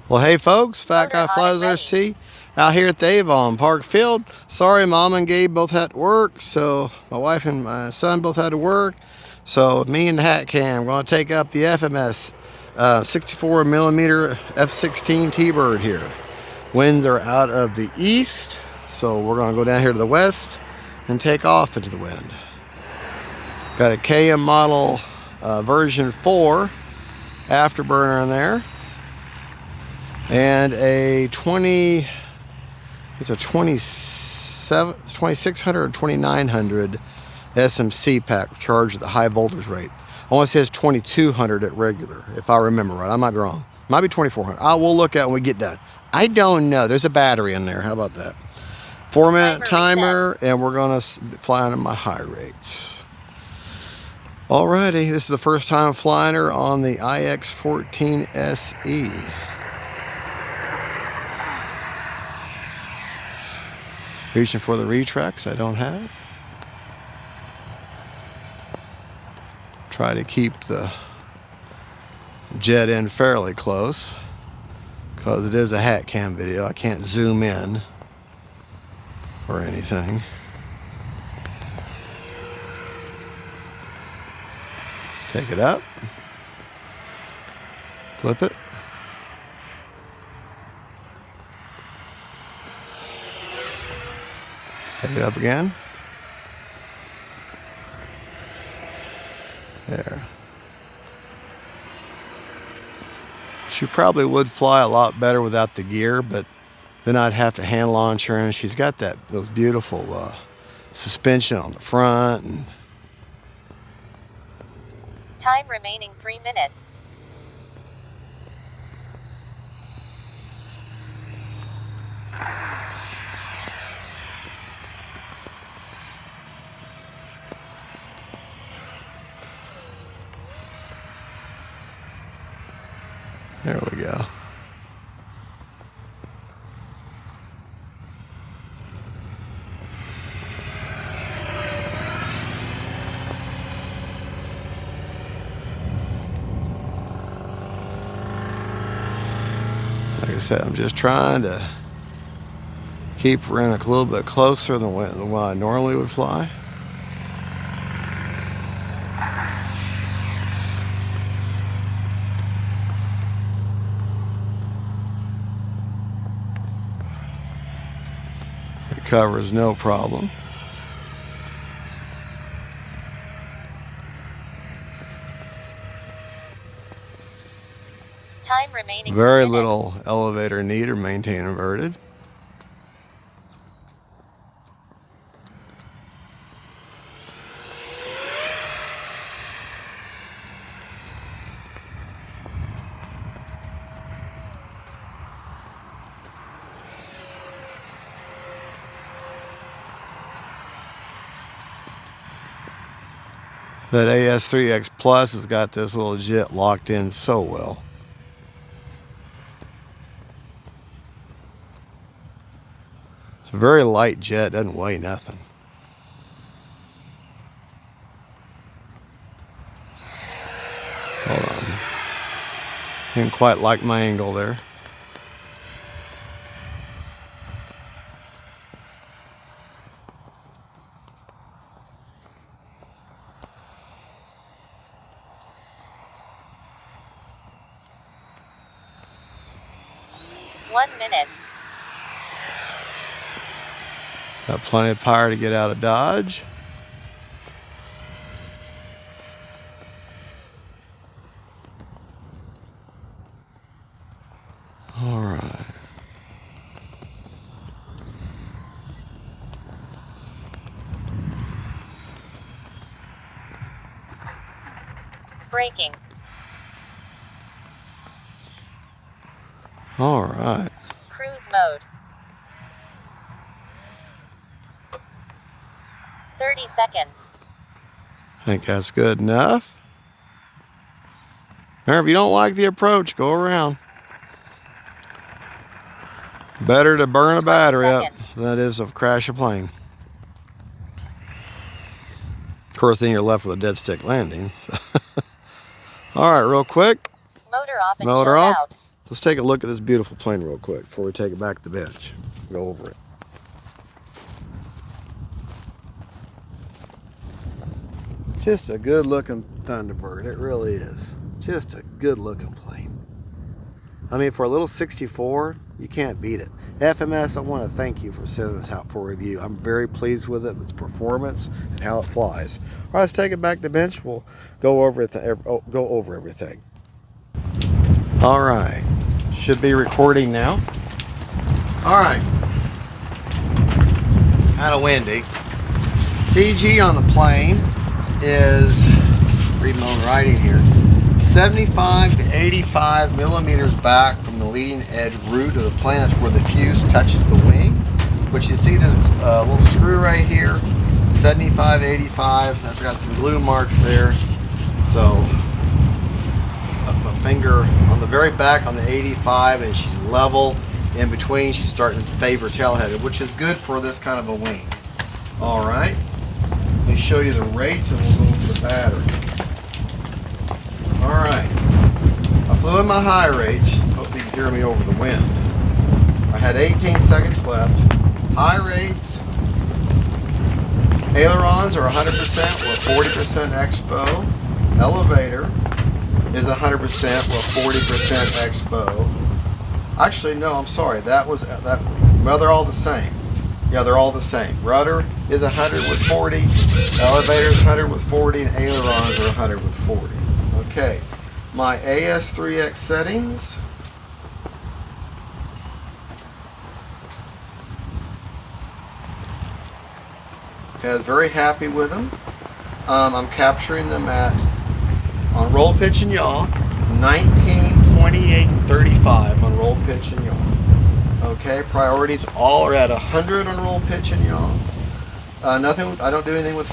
Well, hey folks, Fat Guy Flies RC out here at the Avon Park Field. Sorry, Mom and Gabe both had to work, so my wife and my son both had to work. So me and the Hat Cam are going to take up the FMS 64mm F-16 T-Bird here. Winds are out of the east, so we're going to go down here to the west and take off into the wind. Got a KM model version 4 afterburner in there. And a 2600 or 2900 SMC pack charged at the high voltage rate. I want to say it's 2200 at regular, if I remember right. I might be wrong. Might be 2400. We'll look at when we get done. I don't know. There's a battery in there. How about that? 4-minute timer, and we're going to fly on my high rates. Alrighty, this is the first time flying her on the IX-14 SE. Reaching for the retracts I don't have. Try to keep the jet in fairly close because it is a hat cam video. I can't zoom in or anything. Take it up. Flip it. Take it up again. There. She probably would fly a lot better without the gear, but then I'd have to hand launch her, and she's got those beautiful suspension on the front. And time remaining 3 minutes. There we go. Like I said, I'm just trying to keep her in a little bit closer than what I normally would fly. Covers no problem. Time remaining. Very little elevator need or maintain inverted. That AS3X Plus has got this little jet locked in so well. It's a very light jet, doesn't weigh nothing. Hold on. Didn't quite like my angle there. Got plenty of power to get out of Dodge. All right. Braking. All right. Cruise mode. 30 seconds. I think that's good enough. Now, if you don't like the approach, go around. Better to burn a battery up than it is to crash a plane. Of course, then you're left with a dead stick landing. All right, real quick. Motor off and motor off. out. Let's take a look at this beautiful plane real quick before we take it back to the bench. Go over it. Just a good looking Thunderbird, it really is. Just a good looking plane. I mean, for a little 64, you can't beat it. FMS, I want to thank you for sending this out for review. I'm very pleased with it, its performance, and how it flies. All right, let's take it back to the bench. We'll go over everything. All right, should be recording now. All right, kind of windy. CG on the plane is, read my own writing here, 75 to 85 millimeters back from the leading edge root of the plane. That's where the fuse touches the wing. But you see this little screw right here, 75, 85. That's got some glue marks there. So my finger on the very back on the 85, and she's level. In between, she's starting to favor tailheaded, which is good for this kind of a wing. All right, let me show you the rates, and we'll go over the battery. All right, I flew in my high rates. Hope you can hear me over the wind. I had 18 seconds left. High rates. Ailerons are 100% with 40% expo. Elevator is 100% with 40% expo. Actually, no, I'm sorry. Well, they're all the same. Yeah, they're all the same. Rudder is 100 with 40. Elevator is 100 with 40, and ailerons are 100 with 40. Okay, my AS3X settings. Okay, I was very happy with them. I'm capturing them on roll, pitch, and yaw, 19, 28, and 35 on roll, pitch, and yaw. Okay, priorities all are at 100 on roll, pitch, and yaw. Nothing. I don't do anything with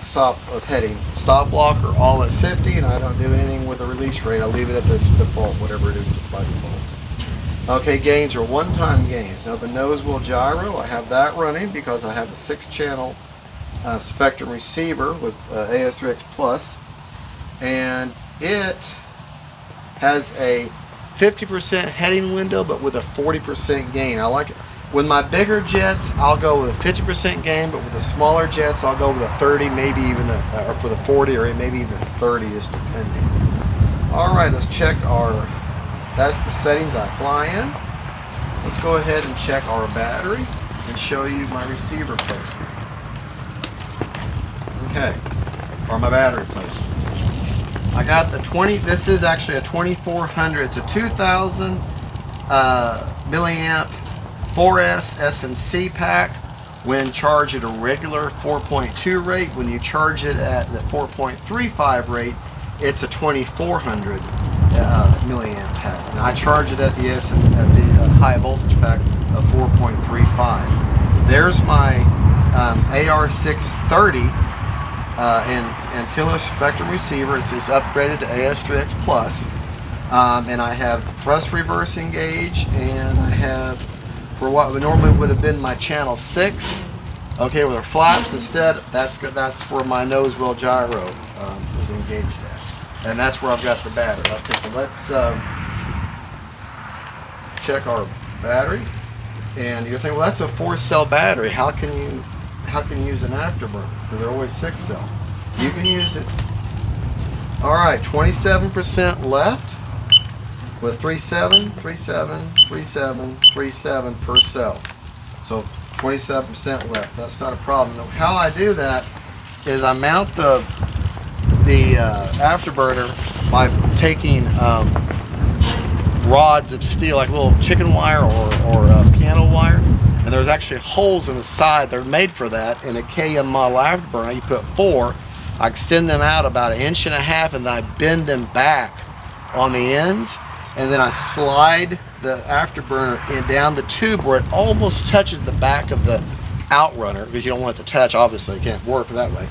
heading. Stop block are all at 50, and I don't do anything with the release rate. I leave it at this default, whatever it is by default. Okay, gains are one-time gains. Now the nose wheel gyro, I have that running because I have a 6-channel Spectrum receiver with AS3X Plus, and it has a 50% heading window, but with a 40% gain. I like it. With my bigger jets, I'll go with a 50% gain, but with the smaller jets, I'll go with a 30, maybe even or for the 40, or maybe even a 30, is depending. All right, let's check that's the settings I fly in. Let's go ahead and check our battery and show you my receiver placement. Okay, or my battery placement. I got the 20, this is actually a 2400, it's a 2000 milliamp 4S SMC pack when charged at a regular 4.2 rate. When you charge it at the 4.35 rate, it's a 2400 milliamp pack. And I charge it at the high voltage pack of 4.35. There's my AR630 Antilla Spectrum receiver. It's upgraded to AS3X Plus, and I have thrust reverse engage, and I have, for what normally would have been my channel 6, okay, with our flaps instead, that's where my nose wheel gyro is engaged at, and that's where I've got the battery. Okay, so let's check our battery, and you're thinking, well, that's a 4-cell battery. How can you use an afterburner? Because they're always 6-cell. You can use it. All right, 27% left with 37, 37, 37, 37 per cell. So 27% left. That's not a problem. How I do that is I mount the afterburner by taking rods of steel, like little chicken wire or piano wire. And there's actually holes in the side. They're made for that. In a KM model afterburner, you put 4. I extend them out about 1.5 inches, and then I bend them back on the ends, and then I slide the afterburner down the tube where it almost touches the back of the outrunner, because you don't want it to touch. Obviously, it can't work that way.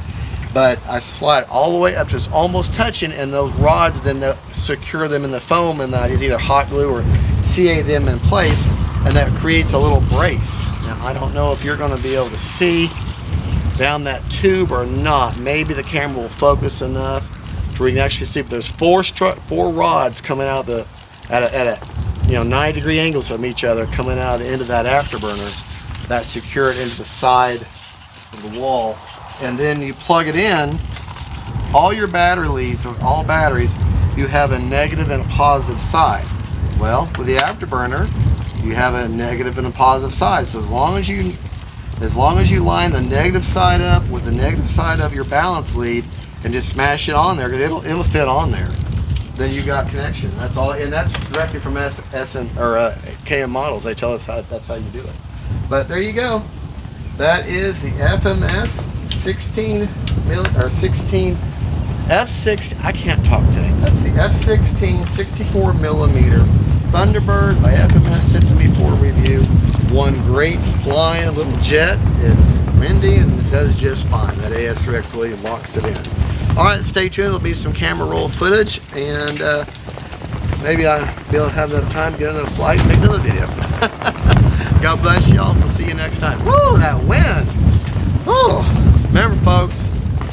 But I slide all the way up to it's almost touching, and those rods then secure them in the foam, and then I just either hot glue or CA them in place, and that creates a little brace. Now, I don't know if you're going to be able to see down that tube or not. Maybe the camera will focus enough to where you can actually see, but there's 4 rods coming out at a 90-degree angles from each other coming out of the end of that afterburner that secure it into the side of the wall. And then you plug it in, all your battery leads, all batteries, you have a negative and a positive side. Well, with the afterburner, you have a negative and a positive side. So as long as you line the negative side up with the negative side of your balance lead and just smash it on there, it'll fit on there. Then you got connection. That's all, and that's directly from KM models. They tell us that's how you do it. But there you go. That is the FMS 16 F-16. I can't talk today. That's the F-16 64mm Thunderbird by FMS, sent to me for review. One great flying little jet. It's windy and it does just fine. That AS3 actually locks it in. All right, stay tuned. There'll be some camera roll footage, and maybe I'll be able to have enough time to get another flight and make another video. God bless y'all. We'll see you next time. Whoa, that wind. Oh, remember, folks,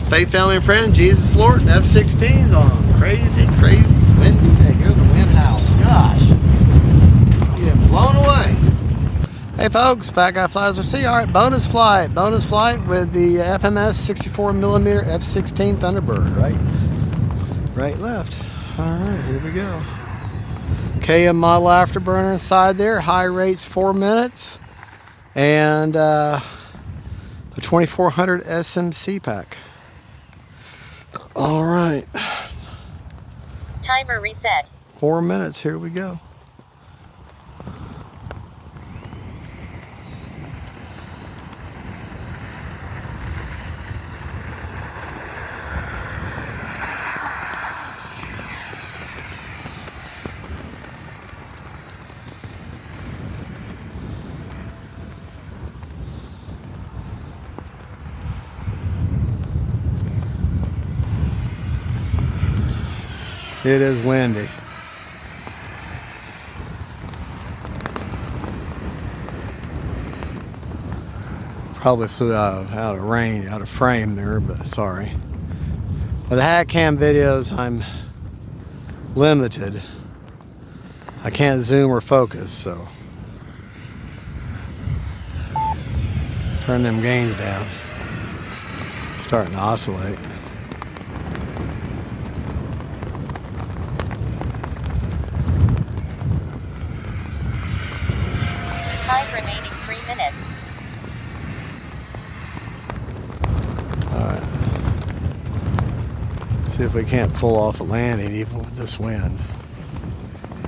faith, family, and friends, Jesus Lord, and F-16's on a crazy, crazy windy day. Hear the wind howl. Gosh, I'm getting blown away. Hey folks, Fat Guy Flies RC. All right, bonus flight with the FMS 64mm F-16 Thunderbird. Right, left. All right, here we go. KM model afterburner inside there. High rates 4 minutes, and a 2400 SMC pack. All right. Timer reset. 4 minutes. Here we go. It is windy. Probably flew out of range, out of frame there, but sorry. With the hat cam videos, I'm limited. I can't zoom or focus, so turn them gains down. Starting to oscillate. Time remaining 3 minutes. Alright. See if we can't pull off a landing even with this wind.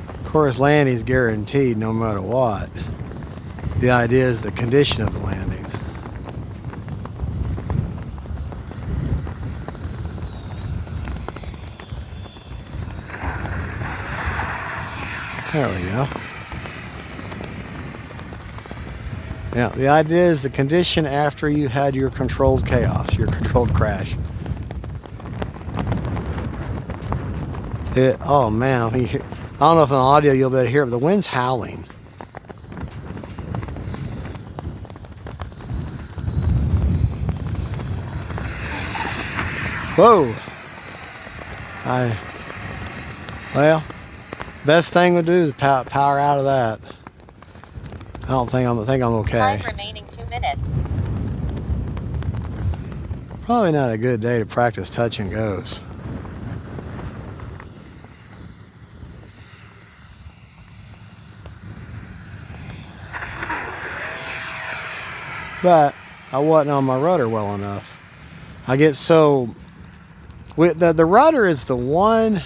Of course, landing is guaranteed no matter what. The idea is the condition of the landing. There we go. Yeah, the idea is the condition after you had your controlled chaos, your controlled crash. Oh man, I don't know if in the audio you'll be able to hear it, but the wind's howling. Whoa! Well, best thing to do is power out of that. I think I'm okay. Time remaining 2 minutes. Probably not a good day to practice touch and goes. But I wasn't on my rudder well enough. I get so... The rudder is the one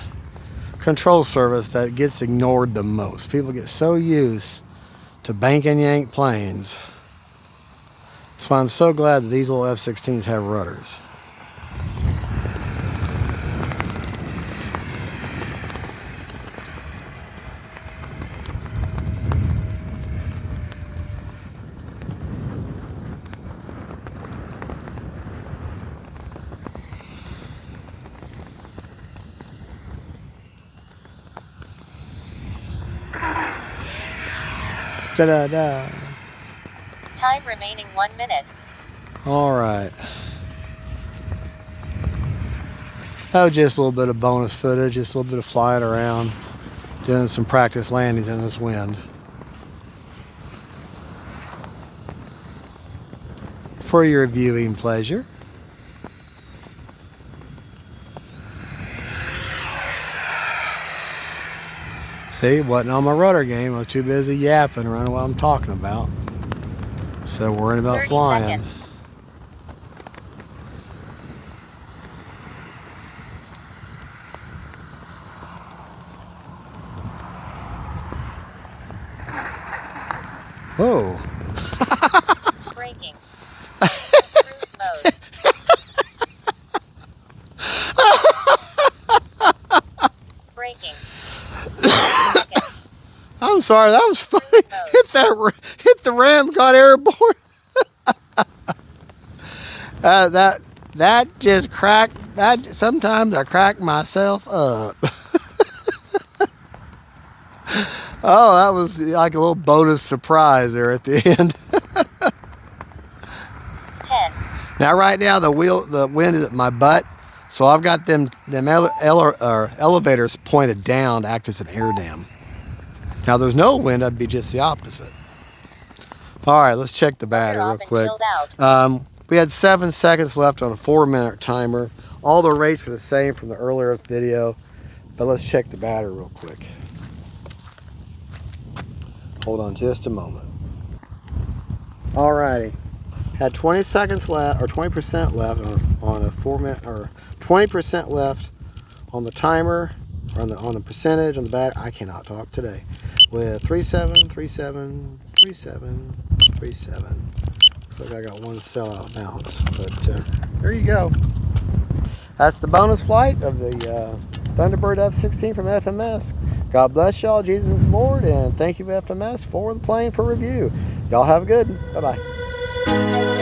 control surface that gets ignored the most. People get so used to bank and yank planes. That's why I'm so glad that these little F-16s have rudders. Da-da-da. Time remaining 1 minute. All right. That was just a little bit of bonus footage, just a little bit of flying around. Doing some practice landings in this wind. For your viewing pleasure. See, wasn't on my rudder game. I was too busy yapping around what I'm talking about. So worrying about 30 flying. seconds. Whoa. Braking. Cruise mode. Braking. I'm sorry, that was funny. Hit the ram, got airborne. That just cracked. That sometimes I crack myself up. Oh, that was like a little bonus surprise there at the end. 10. Now, right now the wind is at my butt, so I've got them elevators pointed down to act as an air dam. Now, there's no wind, I'd be just the opposite. All right, let's check the battery real quick. We had 7 seconds left on a 4-minute timer. All the rates are the same from the earlier video, but let's check the battery real quick. Hold on just a moment. All righty, had 20 seconds left, or 20% left on a 4-minute, or 20% left on the timer, or on the percentage on the battery. I cannot talk today. With 37, 37, 37, 37. Looks like I got one cell out of balance, but there you go. That's the bonus flight of the Thunderbird F-16 from FMS. God bless y'all, Jesus is Lord, and thank you FMS for the plane for review. Y'all have a good one. Bye-bye.